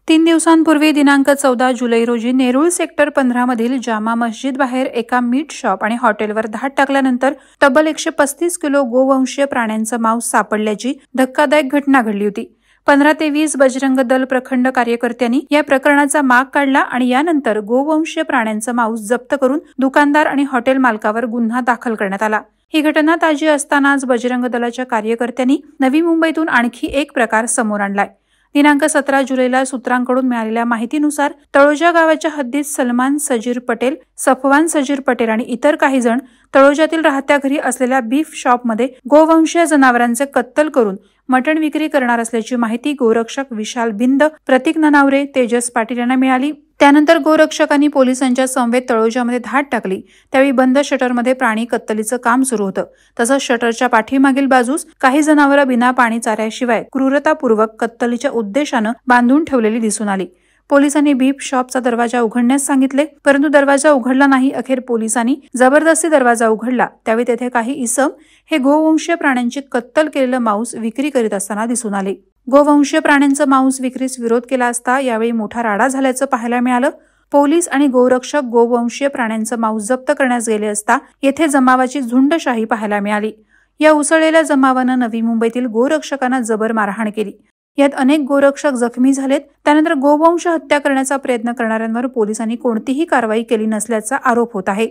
दिवसांपूर्वी दिनांक 14 जुलै रोजी नेरूळ सेक्टर 15 मधील जामा मस्जिद बाहेर एका मीट शॉप आणि हॉटेलवर धाड टाकल्यानंतर तब्बल 135 किलो गोवंशीय प्राण्यांचा मांस सापडल्याची धक्कादायक घटना घडली होती। 15 ते 20 बजरंग दल प्रखंड कार्यकर्त्यांनी या प्रकरणाचा माग काढला आणि यानंतर गोवंशीय प्राण्यांचा मांस जप्त करून दुकानदार आणि हॉटेल मालकावर गुन्हा दाखल करण्यात आला। ही घटना ताजी असतानाच बजरंग दलाच्या कार्यकर्त्यांनी नवी मुंबईतून आणखी एक प्रकार समोर आणलाय। दिनांक 17 जुलैला सूत्रांकडून मिळालेल्या माहितीनुसार तळोजा गावाच्या हद्दीत सलमान सजीर पटेल, सफवान सजीर पटेल आणि इतर काही जण तळोजातील राहत्या घरी असलेल्या बीफ शॉपमध्ये गोवंशीय जनावरांचे कत्तल करून मटण विक्री करणार असल्याची माहिती गोरक्षक विशाल बिंद, प्रतीक ननावरे, तेजस पाटील यांना मिळाली। त्यानंतर गोरक्षकांनी पोलिसांच्या समवेत तळोजामध्ये धाड टाकली। त्यावेळी बंद शटरमध्ये प्राणी कत्तलीचं काम सुरू होतं। तसंच शटरच्या पाठीमागील बाजूस काही जनावरं बिना पाणी चाऱ्याशिवाय क्रूरतापूर्वक कत्तलीच्या उद्देशानं बांधून ठेवलेली दिसून आली। पोलिसांनी बीफ शॉपचा दरवाजा उघडण्यास सांगितले, परंतु दरवाजा उघडला नाही। अखेर पोलिसांनी जबरदस्ती दरवाजा उघडला। त्यावेळी तेथे काही इसम हे गोवंशीय प्राण्यांची कत्तल केलेलं मांस विक्री करीत असताना दिसून आले। गोवंशीय प्राण्यांचं मांस विक्रीस विरोध केला असता यावेळी मोठा राडा झाल्याचं पाहायला मिळालं। पोलीस आणि गोरक्षक गोवंशीय प्राण्यांचं मांस जप्त करण्यास गेले असता येथे जमावाची झुंडशाही पाहायला मिळाली। या उसळलेल्या जमावानं नवी मुंबईतील गोरक्षकांना जबर मारहाण केली। यात अनेक गोरक्षक जखमी झालेत। त्यानंतर गोवंश हत्या करण्याचा प्रयत्न करणाऱ्यांवर पोलिसांनी कोणतीही कारवाई केली नसल्याचा आरोप होत आहे।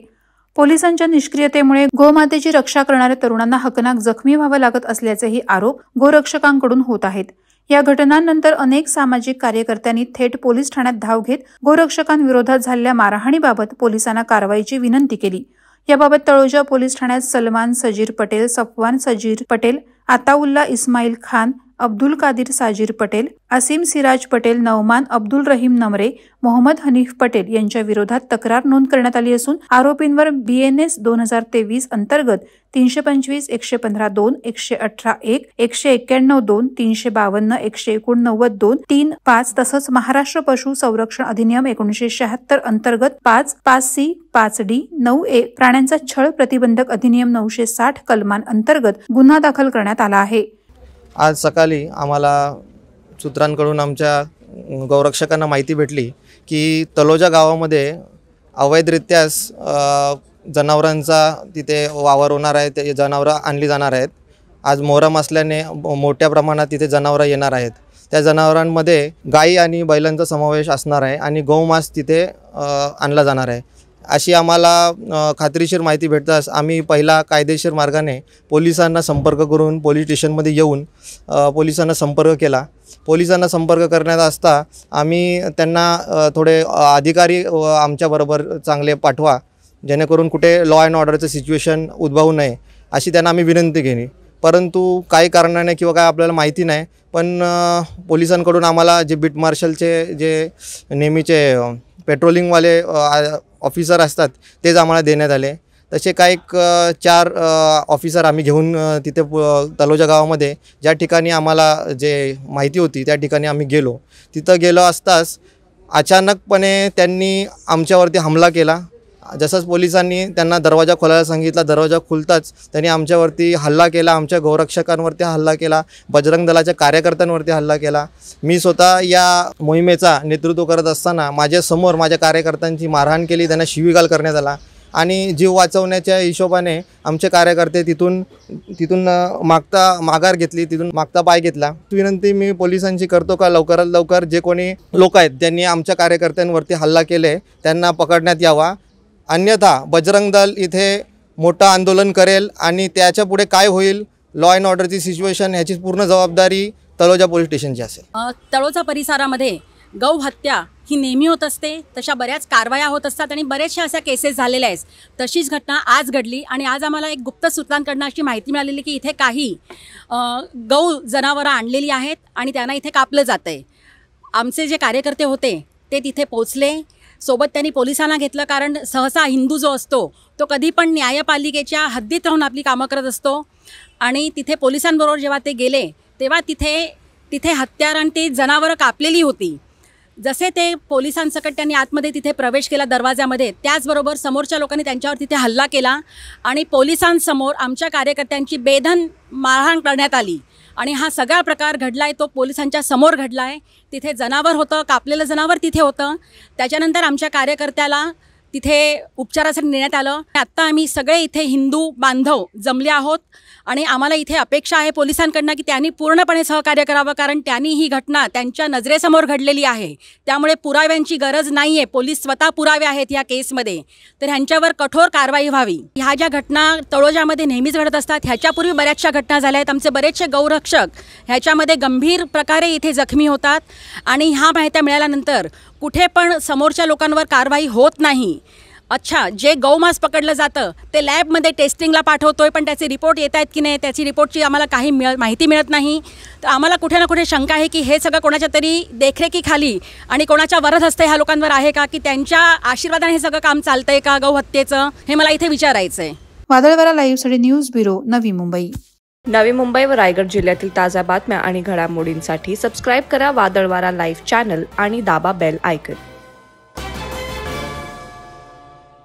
पोलिसांच्या निष्क्रियतेमुळे गोमातेची रक्षा करणाऱ्या तरुणांना हकनाक जखमी व्हावं लागत असल्याचेही आरोप गोरक्षकांकडून होत आहेत। या घटनांनंतर अनेक सामाजिक कार्यकर्त्यांनी थेट पोलीस ठाण्यात धाव घेत गोरक्षकांविरोधात झालेल्या मारहाणीबाबत पोलिसांना कारवाईची विनंती केली। याबाबत तळोजा पोलीस ठाण्यात सलमान सजीर पटेल, सफवान सजीर पटेल, आताउल्ला इस्माईल खान, अब्दुल कादिर साजीर पटेल, असीम सिराज पटेल, नौमान अब्दुल रहीम नमरे, मोहम्मद हनीफ पटेल यांच्या विरोधात तक्रार नोंद करण्यात आली असून आरोपींवर BNS 2023 अंतर्गत 325, 115(2), 118(1), 191(2), 352, 189(2), 3, 5 तसंच महाराष्ट्र पशु संरक्षण अधिनियम 1976 अंतर्गत 5, 5C, 5D, 9A प्राण्यांचा छळ प्रतिबंधक अधिनियम 960 कलमान अंतर्गत गुन्हा दाखल करण्यात आला आहे। आज सकाळी आम्हाला सूत्रांकडून आमच्या गोरक्षकांना माहिती भेटली की तलोजा गावामध्ये अवैधरित्या जनावरांचा तिथे वावर होणार आहे। ते जनावरं आणली जाणार आहेत। आज मोहरम असल्याने मोठ्या प्रमाणात तिथे जनावरं येणार आहेत। त्या जनावरांमध्ये गाई आणि बैलांचा समावेश असणार आहे आणि गोमांस तिथे आणला जाणार आहे अशी आम्हाला खात्रीशीर माहिती भेटताच आम्ही पहिला कायदेशीर मार्गाने पोलिसांना संपर्क करून पोलीस स्टेशनमध्ये येऊन पोलिसांना संपर्क केला। पोलिसांना संपर्क करण्यात असता आम्ही त्यांना थोडे अधिकारी आमच्याबरोबर चांगले पाठवा जेणेकरून कुठे लॉ अँड ऑर्डरचं सिच्युएशन उद्भवू नये अशी त्यांना आम्ही विनंती केली। परंतु काही कारणाने किंवा काय आपल्याला माहिती नाही, पण पोलिसांकडून आम्हाला जे बीट मार्शलचे जे नेहमीचे पेट्रोलिंगवाले ऑफिसर असतात तेच आम्हाला देण्यात आले। तसे काही 4 ऑफिसर आम्ही घेऊन तिथे तलोजा गावामध्ये ज्या ठिकाणी आम्हाला जे माहिती होती त्या ठिकाणी आम्ही गेलो। तिथं गेलो असताच अचानकपणे त्यांनी आमच्यावरती हमला केला। जसंच पोलिसांनी त्यांना दरवाजा खोलायला सांगितला, दरवाजा खुलताच त्यांनी आमच्यावरती हल्ला केला, आमच्या गोरक्षकांवरती हल्ला केला, बजरंग दलाच्या कार्यकर्त्यांवरती हल्ला केला। मी स्वतः या मोहिमेचा नेतृत्व करत असताना माझ्यासमोर माझ्या कार्यकर्त्यांची मारहाण केली, त्यांना शिवीगाळ करण्यात आला आणि जीव वाचवण्याच्या हिशोबाने आमचे कार्यकर्ते तिथून माघार घेतली, तिथून मागता पाय घेतला। विनंती मी पोलिसांची करतो का लवकरात लवकर जे कोणी लोक आहेत त्यांनी आमच्या कार्यकर्त्यांवरती हल्ला केले त्यांना पकडण्यात यावा, अन्यथा बजरंग दल इथे मोठं आंदोलन करेल आणि त्याच्या पुढे काय होईल लॉ अँड ऑर्डरची सिच्युएशन ह्याची पूर्ण जबाबदारी तलोजा पोलीस स्टेशनची असेल। तळोजा परिसरामध्ये गौ हत्या ही नेहमी होत असते, तशा बऱ्याच कारवाया होत असतात आणि बरेचशा अशा केसेस झालेल्या आहेत। तशीच घटना आज घडली आणि आज आम्हाला एक गुप्त सूत्रांकडून अशी माहिती मिळालेली की इथे काही गौ जनावरं आणलेली आहेत आणि त्यांना इथे कापलं जातं आहे। आमचे जे कार्यकर्ते होते ते तिथे पोहोचले, सोबत त्यांनी पोलिसांना घेतलं, कारण सहसा हिंदू जो असतो तो कधी पण न्यायपालिकेच्या हद्दीत राहून आपली कामं करत असतो आणि तिथे पोलिसांबरोबर जेव्हा ते गेले तेव्हा तिथे हत्यारांनी ते जनावरं कापलेली होती। जसे ते पोलिसांसकट त्यांनी आतमध्ये तिथे प्रवेश केला दरवाजामध्ये, त्याचबरोबर समोरच्या लोकांनी त्यांच्यावर तिथे हल्ला केला आणि पोलिसांसमोर आमच्या कार्यकर्त्यांची बेधन मारहाण करण्यात आली आणि हा सगळा प्रकार घडला आहे तो पोलिसांच्या समोर घडला आहे. तिथे जनावर होतं, कापलेलं जनावर तिथे होतं. त्याच्यानंतर आमच्या कार्यकर्त्याला तिथे उपचारासाठी नेण्यात आलं. आत्ता आम्ही सगळे इथे हिंदू बांधव जमले आहोत आणि आम्हाला इथे अपेक्षा आहे पोलिसांकडनं की त्यांनी पूर्णपणे सहकार्य करावं, कारण त्यांनी ही घटना त्यांच्या नजरेसमोर घडलेली आहे. त्यामुळे पुराव्यांची गरज नाही आहे. पोलीस स्वतः पुरावे आहेत या केसमध्ये, तर ह्यांच्यावर कठोर कारवाई व्हावी. ह्या ज्या घटना तळोजामध्ये नेहमीच घडत असतात, ह्याच्यापूर्वी बऱ्याचशा घटना झाल्या आहेत. आमचे बरेचसे गौरक्षक ह्याच्यामध्ये गंभीर प्रकारे इथे जखमी होतात आणि ह्या माहित्या मिळाल्यानंतर कुठे पण समोरच्या लोकांवर कारवाई होत नाही. अच्छा, जे गौमांस पकडलं जातं ते लॅबमध्ये टेस्टिंगला पाठवतोय, पण त्याचे रिपोर्ट येत आहेत की नाही त्याची रिपोर्टची आम्हाला काही माहिती मिळत नाही. तर आम्हाला कुठे ना कुठे शंका आहे की हे सगळं कोणाच्या तरी देखरेखीखाली आणि कोणाच्या वरद हस्ते ह्या लोकांवर आहे का, की त्यांच्या आशीर्वादाने हे सगळं काम चालतंय का गौहत्येचं, हे मला इथे विचारायचं आहे. वादळवारा लाईव्हसाठी न्यूज ब्युरो, नवी मुंबई. नवी मुंबई व रायगड जिल्ह्यातील ताज्या बातम्या आणि घडामोडींसाठी सबस्क्राईब करा वादळवारा लाईव्ह चॅनल आणि दाबा बेल आयकॉन.